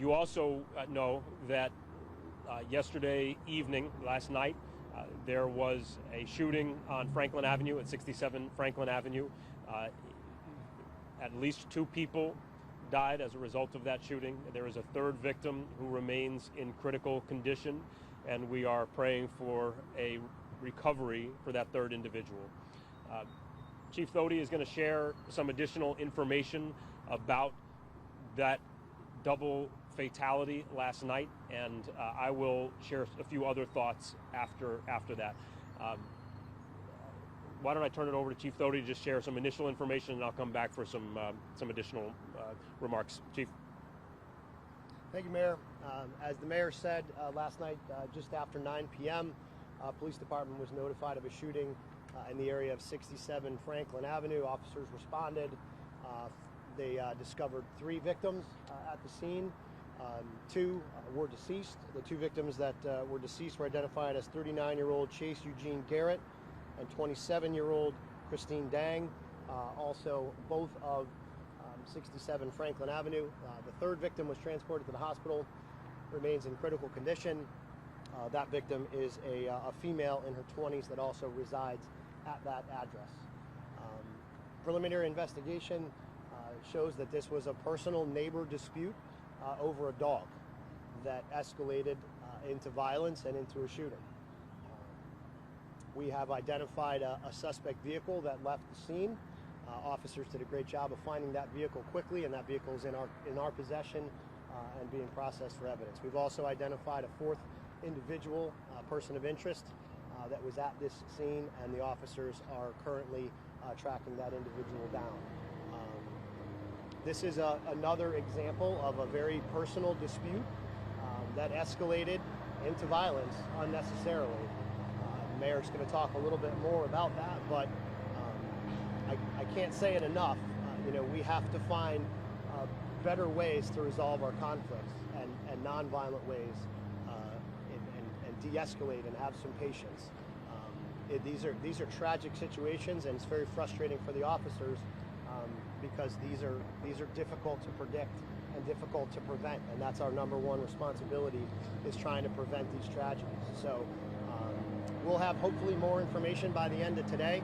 You also know that yesterday evening, last night, there was a shooting on Franklin Avenue at 67 Franklin Avenue. At least 2 people died as a result of that shooting. There is a 3rd victim who remains in critical condition, and we are praying for a recovery for that 3rd individual. Chief Thode is going to share some additional information about that double fatality last night, and I will share a few other thoughts after that. Why don't I turn it over to Chief Thode to just share some initial information, and I'll come back for some additional remarks. Chief. Thank you, Mayor. As the mayor said last night, just after 9 p.m., police department was notified of a shooting in the area of 67 Franklin Avenue. Officers responded. They discovered 3 victims at the scene. 2 were deceased. The 2 victims that were deceased were identified as 39-year-old Chase Eugene Garrett and 27-year-old Christine Dang, also both of 67 Franklin Avenue. The 3rd victim was transported to the hospital, remains in critical condition. That victim is a female in her 20s that also resides at that address. Preliminary investigation shows that this was a personal neighbor dispute over a dog that escalated into violence and into a shooting. We have identified a suspect vehicle that left the scene. Officers did a great job of finding that vehicle quickly, and that vehicle is in our possession and being processed for evidence. We've also identified a 4th individual, person of interest, that was at this scene, and the officers are currently tracking that individual down. This is another example of a very personal dispute that escalated into violence unnecessarily. The mayor's going to talk a little bit more about that, but I can't say it enough. We have to find better ways to resolve our conflicts and nonviolent ways, and de-escalate and have some patience. These are tragic situations, and it's very frustrating for the officers because these are difficult to predict and difficult to prevent, and that's our number one responsibility, is trying to prevent these tragedies. So we'll have hopefully more information by the end of today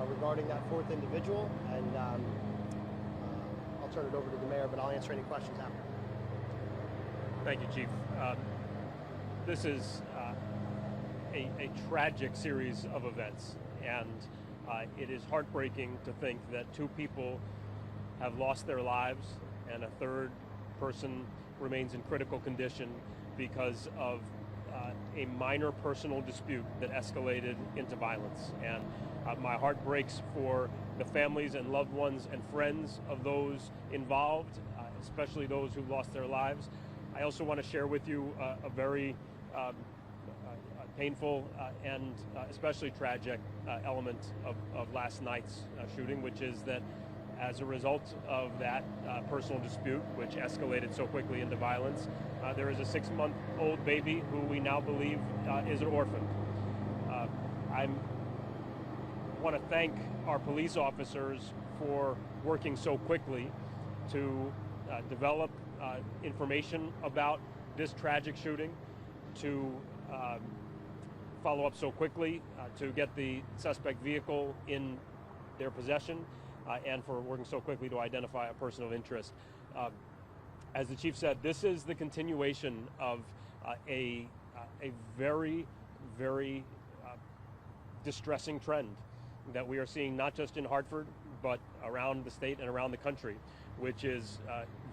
regarding that 4th individual, and I'll turn it over to the mayor, but I'll answer any questions after. Thank you, Chief. This is a tragic series of events, and it is heartbreaking to think that 2 people have lost their lives and a 3rd person remains in critical condition because of a minor personal dispute that escalated into violence. And my heart breaks for the families and loved ones and friends of those involved, especially those who lost their lives. I also want to share with you a very painful and especially tragic element of last night's shooting, which is that as a result of that personal dispute, which escalated so quickly into violence, there is a 6-month-old baby who we now believe is an orphan. I want to thank our police officers for working so quickly to develop information about this tragic shooting, to follow up so quickly to get the suspect vehicle in their possession, and for working so quickly to identify a person of interest. As the chief said, this is the continuation of a very, very distressing trend that we are seeing not just in Hartford, but around the state and around the country, which is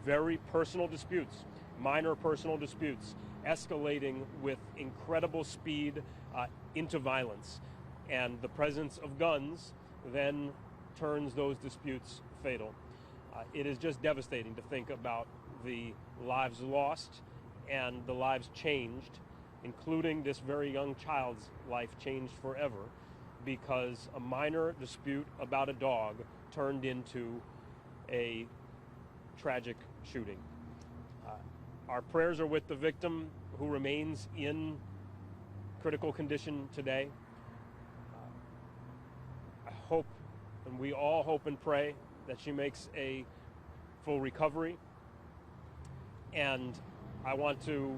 very personal disputes, minor personal disputes, escalating with incredible speed into violence. And the presence of guns then turns those disputes fatal. It is just devastating to think about the lives lost and the lives changed, including this very young child's life changed forever, because a minor dispute about a dog turned into a tragic shooting. Our prayers are with the victim, who remains in critical condition today. I hope, and we all hope and pray, that she makes a full recovery. And I want to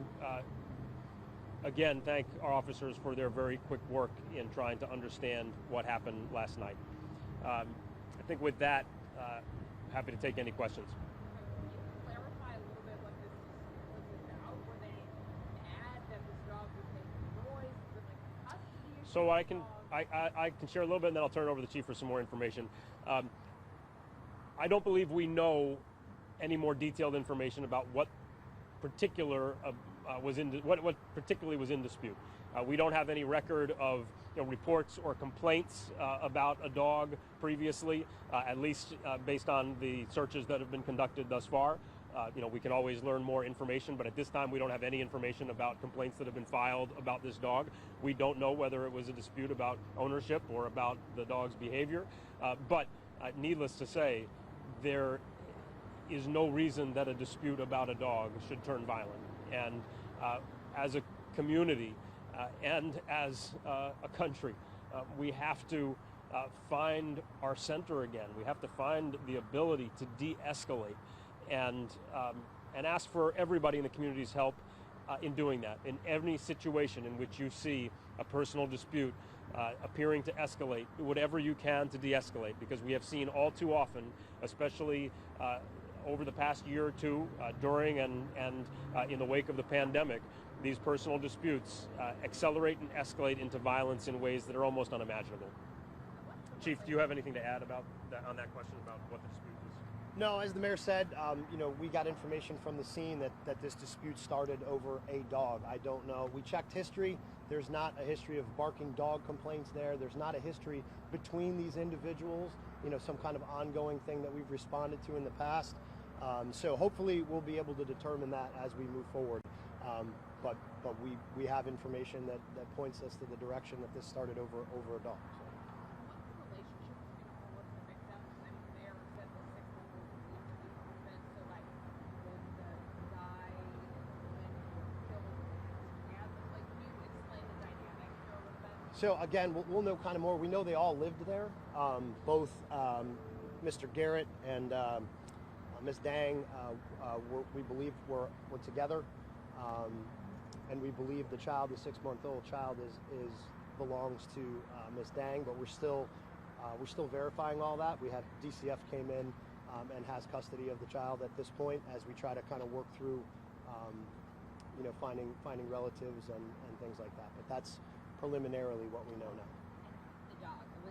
again thank our officers for their very quick work in trying to understand what happened last night. I think with that, happy to take any questions. Can you clarify a little bit what this was about? Were they mad that this dog was making noise? Was it like a custody issue? So I can share a little bit, and then I'll turn it over to the chief for some more information. I don't believe we know any more detailed information about what particular what particularly was in dispute. We don't have any record of reports or complaints about a dog previously, at least based on the searches that have been conducted thus far. We can always learn more information, but at this time we don't have any information about complaints that have been filed about this dog. We don't know whether it was a dispute about ownership or about the dog's behavior, but needless to say, there is no reason that a dispute about a dog should turn violent. And as a community and as a country, we have to find our center again. We have to find the ability to de-escalate and ask for everybody in the community's help in doing that. In any situation in which you see a personal dispute appearing to escalate, do whatever you can to de-escalate, because we have seen all too often, especially over the past year or two, during and in the wake of the pandemic, these personal disputes accelerate and escalate into violence in ways that are almost unimaginable. Chief, do you have anything to add about that, on that question about what the dispute was? No, as the mayor said, we got information from the scene that this dispute started over a dog. I don't know. We checked history. There's not a history of barking dog complaints there. There's not a history between these individuals, some kind of ongoing thing that we've responded to in the past. So hopefully we'll be able to determine that as we move forward. But we have information that points us to the direction that this started over a dog. So. What's the relationship with the victim? I mean, the mayor said the 6 months was believed to be proven, so like when the guy went killed can you explain the dynamic here a little bit? So again, we'll know kind of more. We know they all lived there. Both Mr. Garrett and Ms. Dang, we believe were together, and we believe the child, the 6-month-old child, belongs to Ms. Dang. But we're still verifying all that. We have DCF came in and has custody of the child at this point as we try to kind of work through, finding relatives and things like that. But that's preliminarily what we know now. The dog, was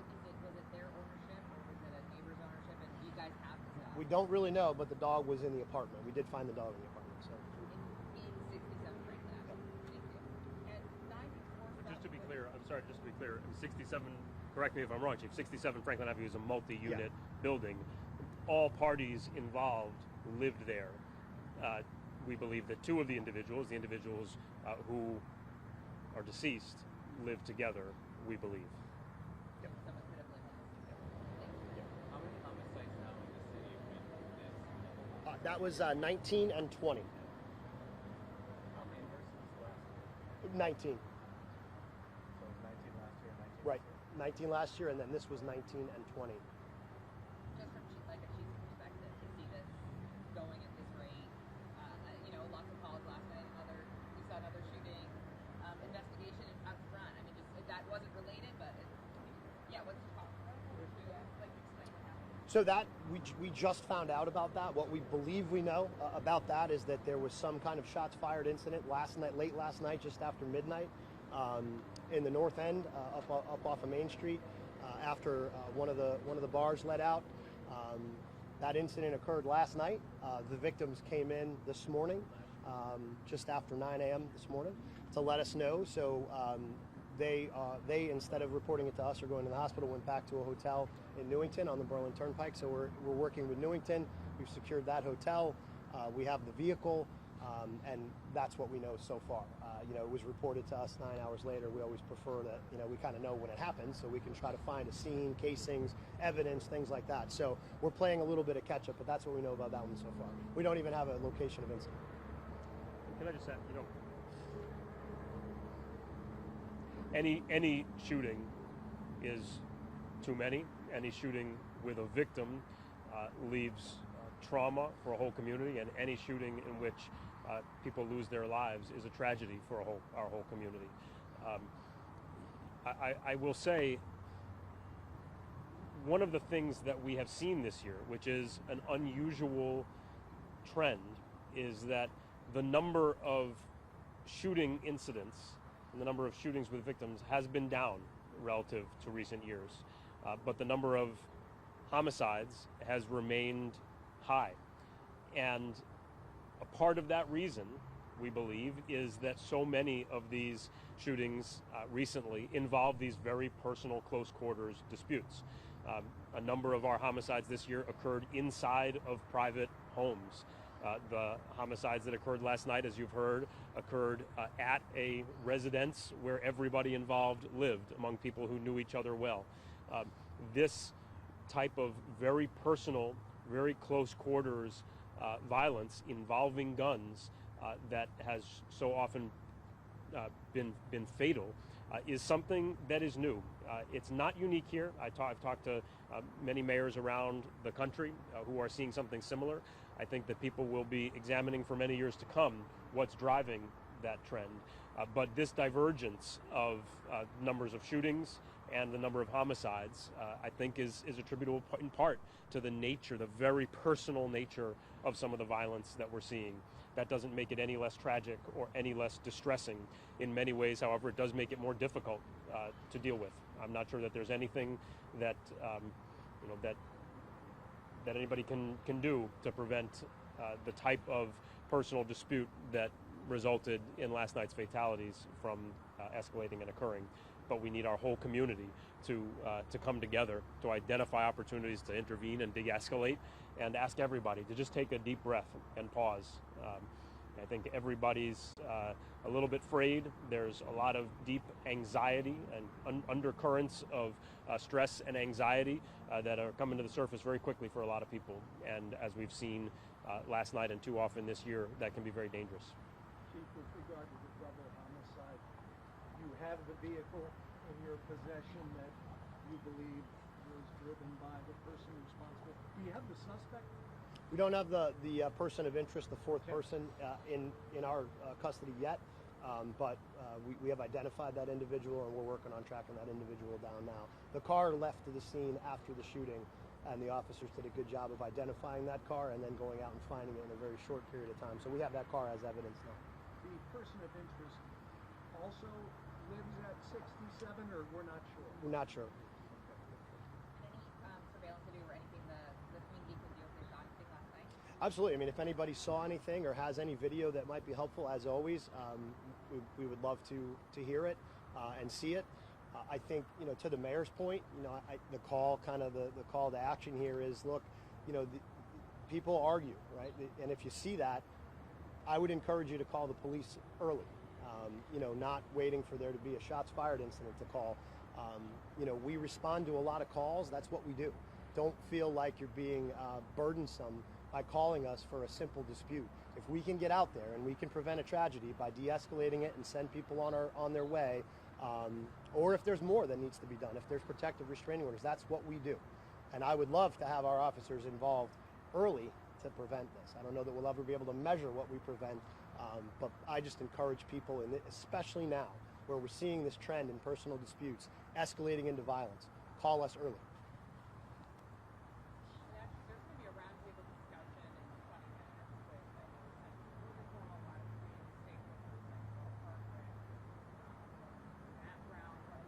it their ownership or was it a neighbor's ownership? And do you guys have this dog? We don't really know, but the dog was in the apartment. We did find the dog in the apartment. So. In 67 Franklin Avenue. Thank you. And 94. Just to be clear, 67, correct me if I'm wrong, Chief, 67 Franklin Avenue is a multi-unit building. All parties involved lived there. We believe that 2 of the individuals who are deceased, live together, we believe. Yep. Someone could have lived in this together. How many homicides now in the city with this? That was 19 and 20. How many versus last year? 19. So it was 19 last year, 19 Right. this year. 19 last year, and then this was 19 and 20. Just from a chief's perspective, to see this going at this rate, lots of calls last night. We saw another shooting, investigation out front. I mean, that wasn't related, but what's the talk? Explain what happened. So that we just found out about that. What we believe we know about that is that there was some kind of shots fired incident late last night, just after midnight, in the north end, up off of Main Street, after one of the bars let out. That incident occurred last night. The victims came in this morning, just after 9 a.m. this morning, to let us know. So they instead of reporting it to us or going to the hospital, went back to a hotel in Newington on the Berlin Turnpike. So we're working with Newington. We've secured that hotel. We have the vehicle, and that's what we know so far. It was reported to us 9 hours later. We always prefer that, we kind of know when it happens, so we can try to find a scene, casings, evidence, things like that. So we're playing a little bit of catch up, but that's what we know about that one so far. We don't even have a location of incident. Can I just add, any shooting is too many. Any shooting with a victim leaves trauma for a whole community, and any shooting in which people lose their lives is a tragedy for our whole community. I will say, one of the things that we have seen this year, which is an unusual trend, is that the number of shooting incidents and the number of shootings with victims has been down relative to recent years, but the number of homicides has remained high. And a part of that reason, we believe, is that so many of these shootings recently involve these very personal close quarters disputes. A number of our homicides this year occurred inside of private homes. The homicides that occurred last night, as you've heard, occurred at a residence where everybody involved lived, among people who knew each other well. This type of very personal, very close quarters violence involving guns that has so often been fatal is something that is new. It's not unique here. I've talked to many mayors around the country who are seeing something similar. I think that people will be examining for many years to come what's driving that trend. But this divergence of numbers of shootings and the number of homicides, I think is attributable in part to the nature, the very personal nature of some of the violence that we're seeing. That doesn't make it any less tragic or any less distressing. In many ways, however, it does make it more difficult to deal with. I'm not sure that there's anything that that anybody can do to prevent the type of personal dispute that resulted in last night's fatalities from escalating and occurring. But we need our whole community to come together to identify opportunities to intervene and de-escalate, and ask everybody to just take a deep breath and pause. I think everybody's a little bit frayed. There's a lot of deep anxiety and undercurrents of stress and anxiety that are coming to the surface very quickly for a lot of people. And as we've seen last night and too often this year, that can be very dangerous. Chief, with regard to the double homicide, you have the vehicle in your possession that you believe was driven by the person responsible. Do you have the suspect? We don't have the person of interest, the fourth person, in our custody yet, but we have identified that individual, and we're working on tracking that individual down now. The car left the scene after the shooting, and the officers did a good job of identifying that car and then going out and finding it in a very short period of time. So we have that car as evidence now. The person of interest also lives at 67, or we're not sure? We're not sure. Any surveillance video or anything the community could do if they saw anything last night? Absolutely. I mean, if anybody saw anything or has any video that might be helpful, as always, we would love to hear it and see it. I think, to the mayor's point, the call to action here is, look, people argue, right? And if you see that, I would encourage you to call the police early. Not waiting for there to be a shots fired incident to call. We respond to a lot of calls. That's what we do. Don't feel like you're being burdensome by calling us for a simple dispute. If we can get out there and we can prevent a tragedy by de-escalating it and send people on their way, or if there's more that needs to be done, if there's protective restraining orders, that's what we do. And I would love to have our officers involved early to prevent this. I don't know that we'll ever be able to measure what we prevent, but I just encourage people, especially now, where we're seeing this trend in personal disputes escalating into violence, call us early. There's going to be a roundtable discussion in 20 minutes with informal Hartford. That round was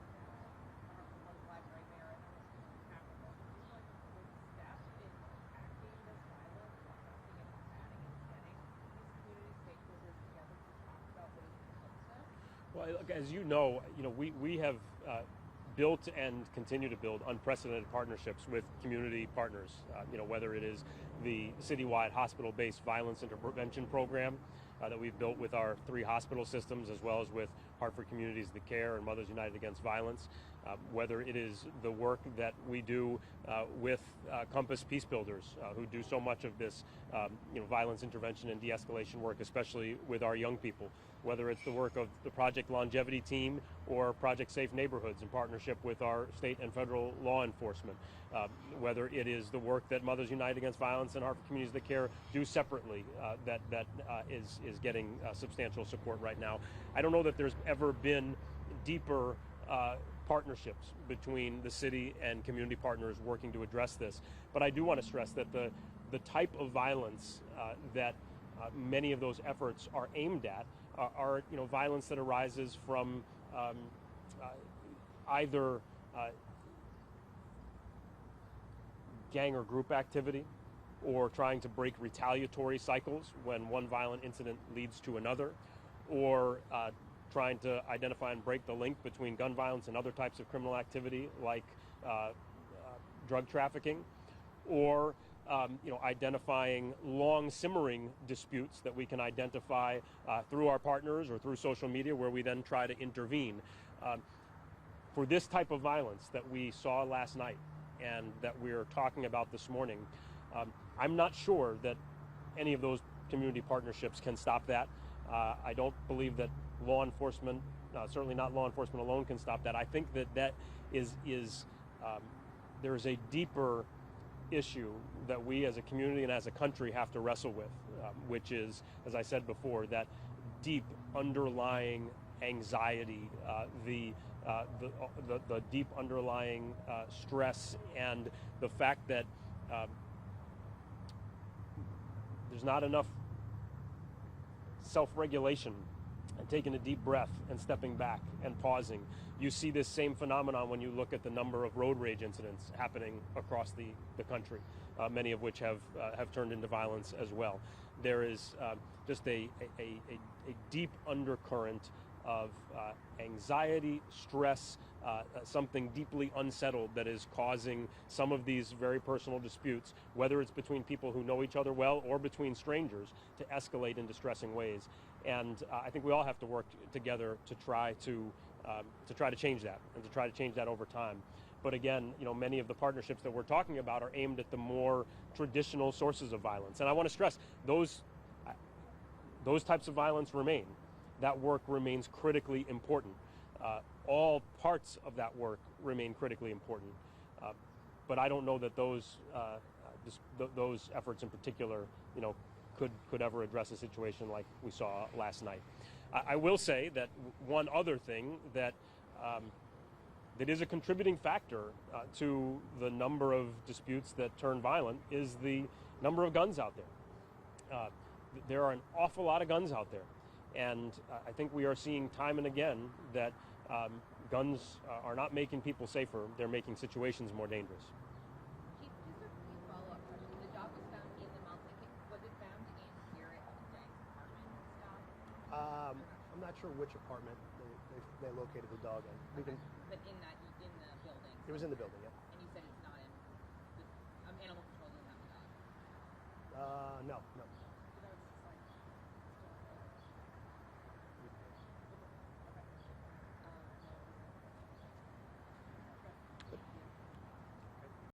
Hartford was live right there, and there was capital. It seems like a good step in attacking this violence, discussing it, combating it, getting these community stakeholders together to talk about ways to fix it. Well, look, as you know, we have built and continue to build unprecedented partnerships with community partners. Whether it is the citywide hospital-based violence intervention program that we've built with our 3 hospital systems, as well as with Hartford Communities The Care and Mothers United Against Violence, whether it is the work that we do with Compass Peace Builders, who do so much of this violence intervention and de-escalation work, especially with our young people, whether it's the work of the Project Longevity team or Project Safe Neighborhoods in partnership with our state and federal law enforcement, whether it is the work that Mothers United Against Violence Response and Hartford Communities That Care do separately that is getting substantial support right now. I don't know that there's ever been deeper partnerships between the city and community partners working to address this. But I do want to stress that the type of violence that many of those efforts are aimed at are violence that arises from either gang or group activity, or trying to break retaliatory cycles when one violent incident leads to another, or trying to identify and break the link between gun violence and other types of criminal activity like drug trafficking, or identifying long simmering disputes that we can identify through our partners or through social media, where we then try to intervene. For this type of violence that we saw last night and that we're talking about this morning, I'm not sure that any of those community partnerships can stop that. I don't believe that law enforcement, certainly not law enforcement alone, can stop that. I think that there is a deeper issue that we as a community and as a country have to wrestle with, which is, as I said before, that deep underlying anxiety, the deep underlying stress, and the fact that there's not enough self-regulation and taking a deep breath and stepping back and pausing. You see this same phenomenon when you look at the number of road rage incidents happening across the country, many of which have turned into violence as well. There is just a deep undercurrent of anxiety, stress, something deeply unsettled that is causing some of these very personal disputes, whether it's between people who know each other well or between strangers, to escalate in distressing ways. And I think we all have to work together to try to change that, and to try to change that over time. But again, many of the partnerships that we're talking about are aimed at the more traditional sources of violence. And I want to stress, those types of violence remain. That work remains critically important. All parts of that work remain critically important. But I don't know that those efforts in particular, could ever address a situation like we saw last night. I will say that one other thing that is a contributing factor to the number of disputes that turn violent is the number of guns out there. There are an awful lot of guns out there. And I think we are seeing time and again that guns are not making people safer, they're making situations more dangerous. Chief, just a few follow-up questions. The dog was found in the mountain. Was it found in Garrett Dang's apartment stuff? I'm not sure which apartment they located the dog in. But in the building. It was in the building, yeah. And you said it's not in. Animal control doesn't have the dog. No.